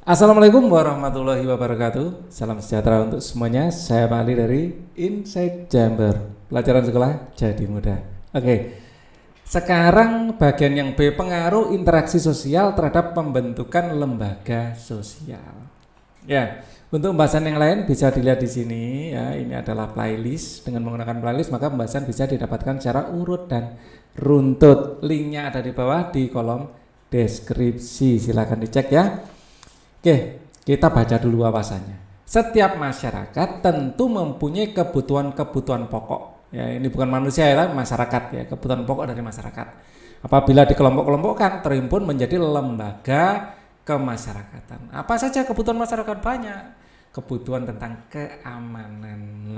Assalamualaikum warahmatullahi wabarakatuh. Salam sejahtera untuk semuanya. Saya Pak Ali dari Inside Jember. Pelajaran sekolah jadi mudah. Oke. Sekarang bagian yang B, pengaruh interaksi sosial terhadap pembentukan lembaga sosial. Ya, untuk pembahasan yang lain bisa dilihat di sini ya. Ini adalah playlist. Dengan menggunakan playlist maka pembahasan bisa didapatkan secara urut dan runtut. Linknya ada di bawah di kolom deskripsi. Silakan dicek ya. Oke, kita baca dulu wawasannya. Setiap masyarakat tentu mempunyai kebutuhan-kebutuhan pokok. Ya, ini bukan manusia ya, tapi masyarakat ya, kebutuhan pokok dari masyarakat. Apabila dikelompok-kelompokkan, terhimpun menjadi lembaga kemasyarakatan. Apa saja kebutuhan masyarakat? Banyak. Kebutuhan tentang keamanan,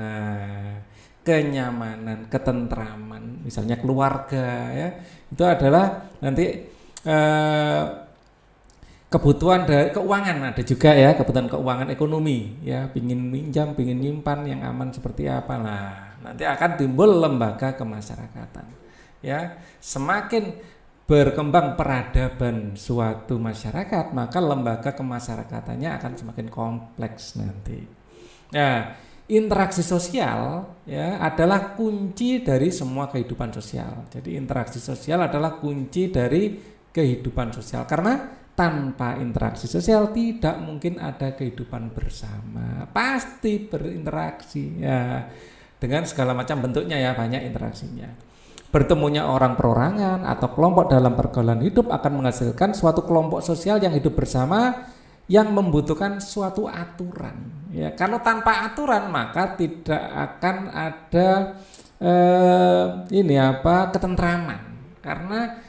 kenyamanan, ketentraman, misalnya keluarga ya. Itu adalah nanti kebutuhan dari keuangan, ada juga ya kebutuhan keuangan ekonomi ya, pingin minjam, pingin nyimpan yang aman seperti apa lah, nanti akan timbul lembaga kemasyarakatan ya. Semakin berkembang peradaban suatu masyarakat maka lembaga kemasyarakatannya akan semakin kompleks nanti. Nah, interaksi sosial ya adalah kunci dari semua kehidupan sosial. Jadi interaksi sosial adalah kunci dari kehidupan sosial, karena tanpa interaksi sosial tidak mungkin ada kehidupan bersama. Pasti berinteraksi ya, dengan segala macam bentuknya ya, banyak interaksinya. Bertemunya orang perorangan atau kelompok dalam pergaulan hidup akan menghasilkan suatu kelompok sosial yang hidup bersama yang membutuhkan suatu aturan. Ya, kalau tanpa aturan maka tidak akan ada ketentraman, karena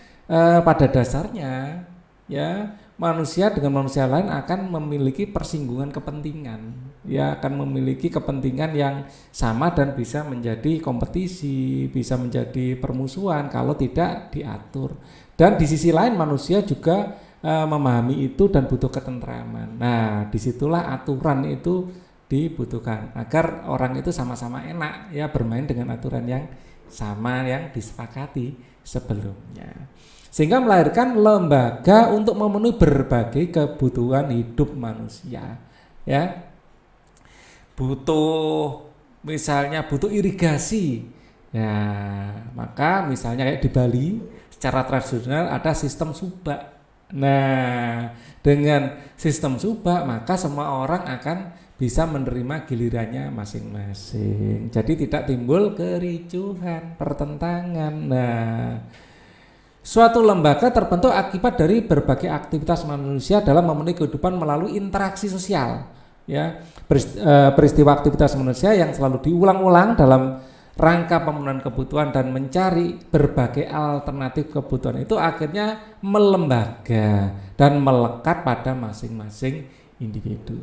pada dasarnya ya manusia dengan manusia lain akan memiliki persinggungan kepentingan ya, akan memiliki kepentingan yang sama dan bisa menjadi kompetisi, bisa menjadi permusuhan kalau tidak diatur. Dan di sisi lain manusia juga memahami itu dan butuh ketentraman. Nah, disitulah aturan itu dibutuhkan agar orang itu sama-sama enak ya, bermain dengan aturan yang sama yang disepakati sebelumnya, sehingga melahirkan lembaga untuk memenuhi berbagai kebutuhan hidup manusia ya. Misalnya butuh irigasi ya, maka misalnya kayak di Bali secara tradisional ada sistem subak. Nah, dengan sistem subak maka semua orang akan bisa menerima gilirannya masing-masing, jadi tidak timbul kericuhan, pertentangan. Nah, suatu lembaga terbentuk akibat dari berbagai aktivitas manusia dalam memenuhi kehidupan melalui interaksi sosial ya. Peristiwa aktivitas manusia yang selalu diulang-ulang dalam rangka pemenuhan kebutuhan dan mencari berbagai alternatif kebutuhan itu akhirnya melembaga dan melekat pada masing-masing individu.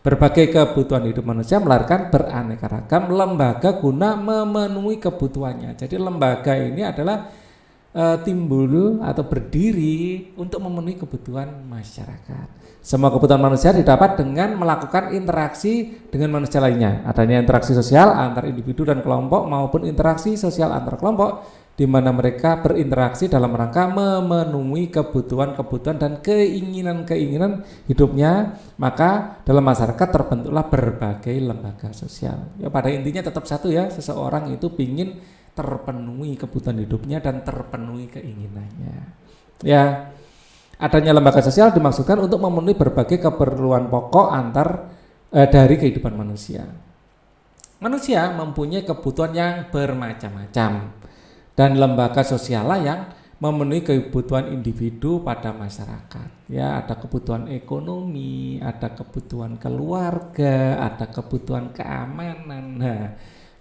Berbagai kebutuhan hidup manusia melahirkan beraneka ragam lembaga guna memenuhi kebutuhannya. Jadi lembaga ini adalah timbul atau berdiri untuk memenuhi kebutuhan masyarakat. Semua kebutuhan manusia didapat dengan melakukan interaksi dengan manusia lainnya. Adanya interaksi sosial antar individu dan kelompok maupun interaksi sosial antar kelompok di mana mereka berinteraksi dalam rangka memenuhi kebutuhan-kebutuhan dan keinginan-keinginan hidupnya. Maka dalam masyarakat terbentuklah berbagai lembaga sosial. Ya, pada intinya tetap satu ya, seseorang itu ingin terpenuhi kebutuhan hidupnya dan terpenuhi keinginannya. Ya, adanya lembaga sosial dimaksudkan untuk memenuhi berbagai keperluan pokok dari kehidupan manusia. Manusia mempunyai kebutuhan yang bermacam-macam dan lembaga sosial lah yang memenuhi kebutuhan individu pada masyarakat. Ya, ada kebutuhan ekonomi, ada kebutuhan keluarga, ada kebutuhan keamanan. Nah,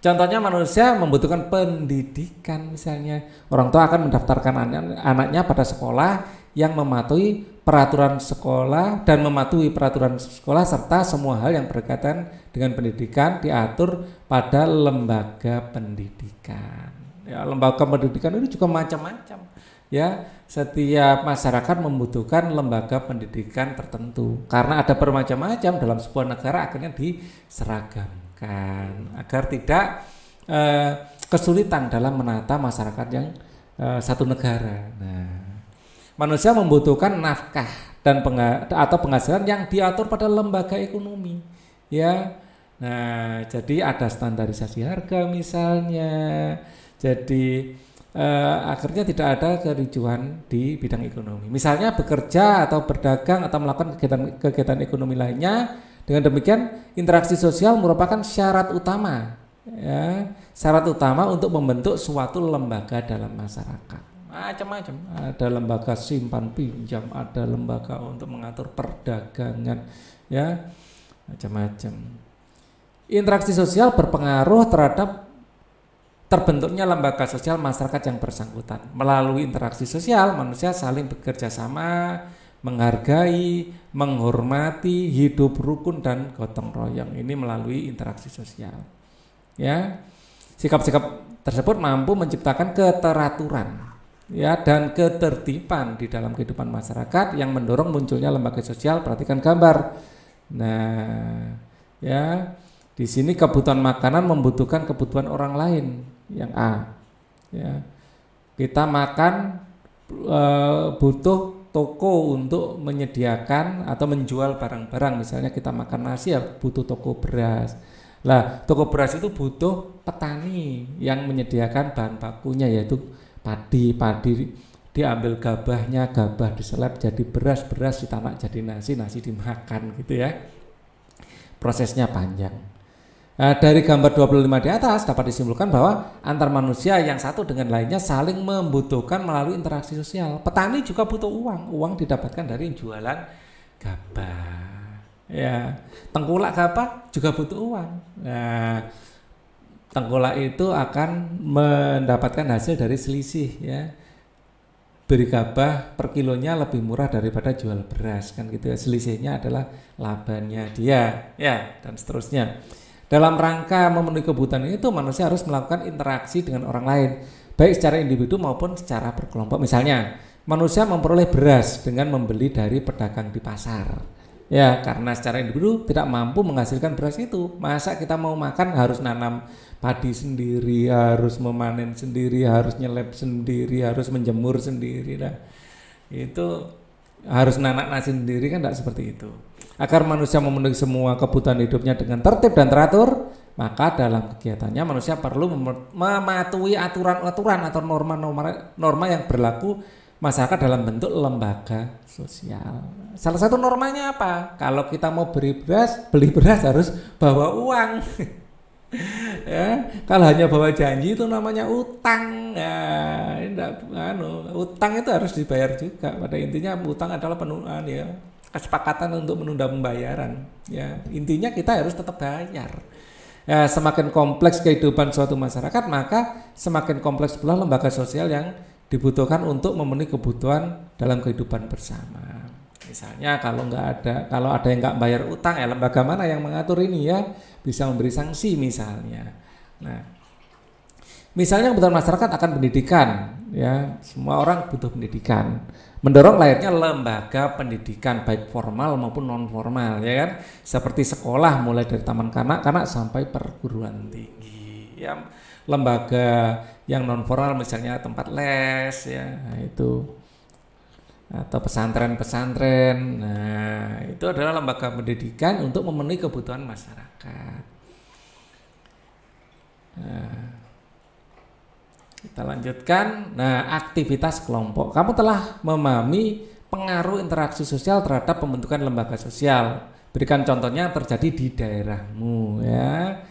contohnya manusia membutuhkan pendidikan, misalnya orang tua akan mendaftarkan anaknya pada sekolah yang mematuhi peraturan sekolah dan mematuhi peraturan sekolah serta semua hal yang berkaitan dengan pendidikan diatur pada lembaga pendidikan. Ya, lembaga pendidikan ini juga macam-macam. Ya, setiap masyarakat membutuhkan lembaga pendidikan tertentu karena ada bermacam-macam dalam sebuah negara, akhirnya diseragamkan agar tidak kesulitan dalam menata masyarakat yang satu negara. Nah, manusia membutuhkan nafkah dan atau penghasilan yang diatur pada lembaga ekonomi, ya. Nah, jadi ada standarisasi harga misalnya. Jadi akhirnya tidak ada kericuhan di bidang ekonomi. Misalnya bekerja atau berdagang atau melakukan kegiatan ekonomi lainnya. Dengan demikian, interaksi sosial merupakan syarat utama, ya, syarat utama untuk membentuk suatu lembaga dalam masyarakat. Macam-macam. Ada lembaga simpan pinjam, ada lembaga untuk mengatur perdagangan, ya, macam-macam. Interaksi sosial berpengaruh terhadap terbentuknya lembaga sosial masyarakat yang bersangkutan. Melalui interaksi sosial, manusia saling bekerja sama, menghargai, menghormati, hidup rukun dan gotong royong. Ini melalui interaksi sosial. Ya, sikap-sikap tersebut mampu menciptakan keteraturan, ya, dan ketertiban di dalam kehidupan masyarakat yang mendorong munculnya lembaga sosial. Perhatikan gambar. Nah, ya, di sini kebutuhan makanan membutuhkan kebutuhan orang lain. Yang A, ya, kita makan butuh toko untuk menyediakan atau menjual barang-barang. Misalnya kita makan nasi, ya butuh toko beras. Lah, toko beras itu butuh petani yang menyediakan bahan bakunya, yaitu padi diambil gabahnya, gabah diseleb jadi beras, beras ditanak jadi nasi, nasi dimakan, gitu ya. Prosesnya panjang. Nah, dari gambar 25 di atas dapat disimpulkan bahwa antar manusia yang satu dengan lainnya saling membutuhkan melalui interaksi sosial. Petani juga butuh uang. Uang didapatkan dari jualan gabah. Ya, tengkulak gabah juga butuh uang. Nah, tengkulak itu akan mendapatkan hasil dari selisih, ya. Beri gabah per kilonya lebih murah daripada jual beras, kan gitu ya. Selisihnya adalah labanya dia, ya, dan seterusnya. Dalam rangka memenuhi kebutuhan itu, manusia harus melakukan interaksi dengan orang lain, baik secara individu maupun secara berkelompok. Misalnya, manusia memperoleh beras dengan membeli dari pedagang di pasar. Ya, karena secara individu tidak mampu menghasilkan beras itu. Masa kita mau makan harus nanam padi sendiri, harus memanen sendiri, harus nyelep sendiri, harus menjemur sendiri. Nah, itu harus nanak nasi sendiri, kan tidak seperti itu. Agar manusia memenuhi semua kebutuhan hidupnya dengan tertib dan teratur, maka dalam kegiatannya manusia perlu mematuhi aturan-aturan atau norma yang berlaku masyarakat dalam bentuk lembaga sosial. Salah satu normanya apa? Kalau kita mau beli beras harus bawa uang. Ya, kalau hanya bawa janji itu namanya utang. Ya, utang itu harus dibayar juga. Pada intinya utang adalah penuhan, ya, kesepakatan untuk menunda pembayaran. Ya, intinya kita harus tetap bayar. Ya, semakin kompleks kehidupan suatu masyarakat, maka semakin kompleks pula lembaga sosial yang dibutuhkan untuk memenuhi kebutuhan dalam kehidupan bersama. Misalnya kalau ada yang nggak bayar utang, ya lembaga mana yang mengatur ini, ya, bisa memberi sanksi misalnya. Nah, misalnya kebutuhan masyarakat akan pendidikan, ya, semua orang butuh pendidikan. Mendorong lahirnya lembaga pendidikan baik formal maupun non formal, ya kan, seperti sekolah mulai dari taman kanak-kanak sampai perguruan tinggi, ya. Lembaga yang non formal misalnya tempat les, ya, nah itu, atau pesantren-pesantren. Nah, itu adalah lembaga pendidikan untuk memenuhi kebutuhan masyarakat. Nah, kita lanjutkan. Nah, aktivitas kelompok. Kamu telah memahami pengaruh interaksi sosial terhadap pembentukan lembaga sosial. Berikan contohnya yang terjadi di daerahmu, ya.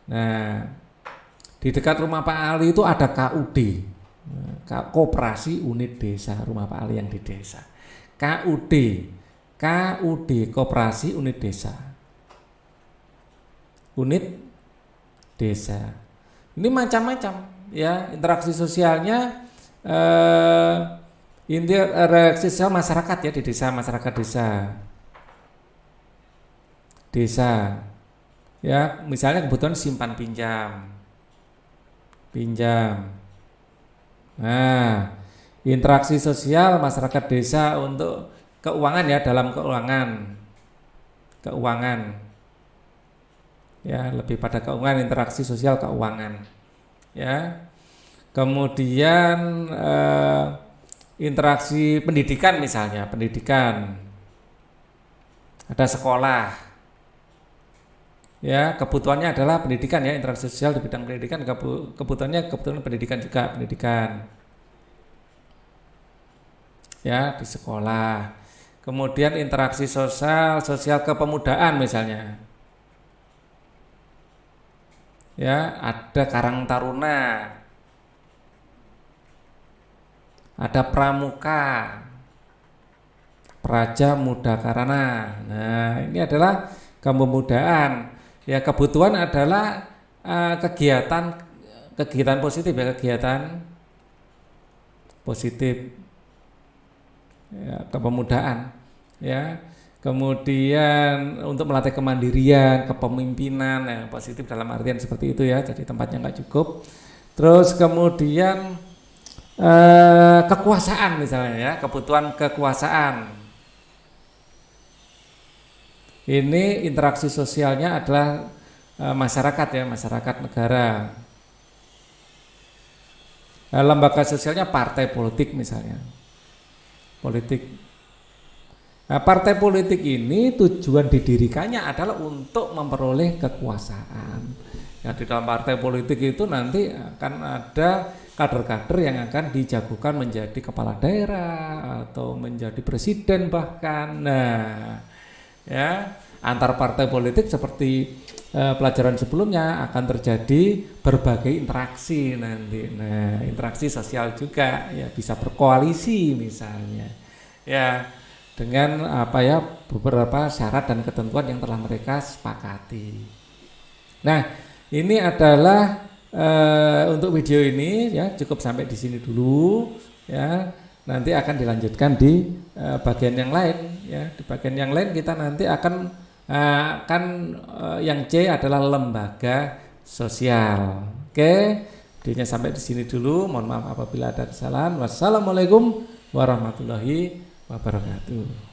Nah, di dekat rumah Pak Ali itu ada KUD, Koperasi Unit Desa Rumah Pak Ali yang di desa. KUD Koperasi Unit Desa. Unit Desa. Ini macam-macam, ya, interaksi sosialnya, interaksi sosial masyarakat, ya, di desa, masyarakat desa, ya, misalnya kebutuhan simpan pinjam. Nah, interaksi sosial masyarakat desa untuk keuangan, ya, dalam keuangan, ya, lebih pada keuangan, interaksi sosial keuangan, ya. Kemudian interaksi pendidikan, misalnya pendidikan, ada sekolah. Ya, kebutuhannya adalah pendidikan ya, interaksi sosial di bidang pendidikan, kebutuhan pendidikan juga, pendidikan. Ya, di sekolah. Kemudian interaksi sosial kepemudaan misalnya. Ya, ada Karang Taruna, ada Pramuka, Praja Muda Karana. Nah, ini adalah kepemudaan. Ya, kebutuhan adalah kegiatan positif ya, kegiatan positif. Ya, kepemudaan. Ya. Kemudian untuk melatih kemandirian, kepemimpinan, ya, positif dalam artian seperti itu ya. Jadi tempatnya nggak cukup. Terus kemudian kekuasaan misalnya ya, kebutuhan kekuasaan. Ini interaksi sosialnya adalah masyarakat ya, masyarakat negara. Lembaga sosialnya partai politik misalnya, politik. Nah, partai politik ini tujuan didirikannya adalah untuk memperoleh kekuasaan. Ya, di dalam partai politik itu nanti akan ada kader-kader yang akan dijagokan menjadi kepala daerah atau menjadi presiden bahkan. Nah, ya, antar partai politik seperti pelajaran sebelumnya akan terjadi berbagai interaksi nanti. Nah, interaksi sosial juga ya, bisa berkoalisi misalnya. Ya, dengan beberapa syarat dan ketentuan yang telah mereka sepakati. Nah, ini adalah untuk video ini ya, cukup sampai di sini dulu ya. Nanti akan dilanjutkan di bagian yang lain ya. Di bagian yang lain kita nanti akan yang C adalah lembaga sosial. Oke, videonya sampai di sini dulu. Mohon maaf apabila ada kesalahan. Wassalamualaikum warahmatullahi wabarakatuh.